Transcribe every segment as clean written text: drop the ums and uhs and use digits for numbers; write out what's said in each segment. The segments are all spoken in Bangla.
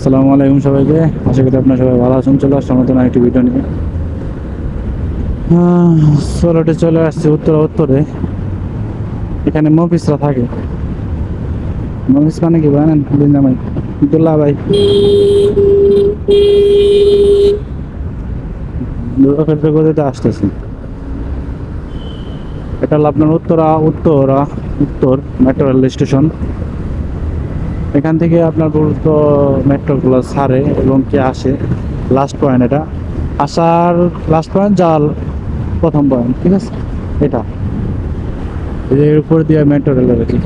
আসসালামু আলাইকুম সবাইকে। আশা করি আপনার সবাই ভালো আছেন। চলে আসছে নতুন একটি ভিডিও নিয়ে। সিলেটে চলে আসছে উত্তরে। এখানে মফিসরা থাকে। মফিস মানে কি জানেন? ভাই দুল্লা ভাই দুর্গাক্ষেত্র গতিতে আসতেছে। এটা হলো আপনার উত্তর মেট্রো রেল স্টেশন। এখান থেকে আপনার মূলত মেট্রোগুলো ছাড়ে এবং কি আসে লাস্ট পয়েন্ট। এটা আসার লাস্ট পয়েন্ট, যাওয়ার প্রথম পয়েন্ট, ঠিক আছে? এটা এর উপর দিয়ে মেট্রো রেল আর কি।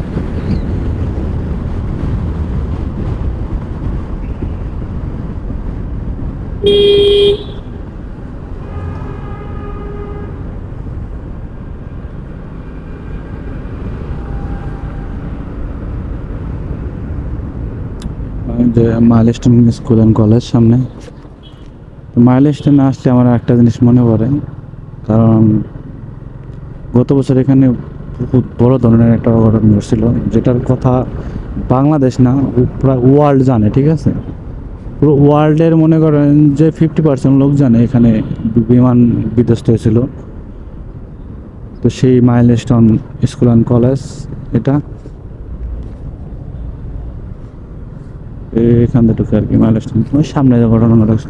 যে মাইলস্টোন স্কুল অ্যান্ড কলেজ সামনে। মাইলস্টোনে আসলে আমার একটা জিনিস মনে পড়ে, কারণ গত বছর এখানে খুব বড় ধরনের একটা অঘটন ঘটছিল, যেটার কথা বাংলাদেশ না প্রায় ওয়ার্ল্ড জানে, ঠিক আছে? পুরো ওয়ার্ল্ডের মনে করেন যে 50% লোক জানে এখানে বিমান বিধ্বস্ত হয়েছিল। তো সেই মাইলস্টোন স্কুল অ্যান্ড কলেজ এটা এখান থেকে আর কি। মাইলস্টোন ওই সামনে যে ঘটনা ঘটেছে।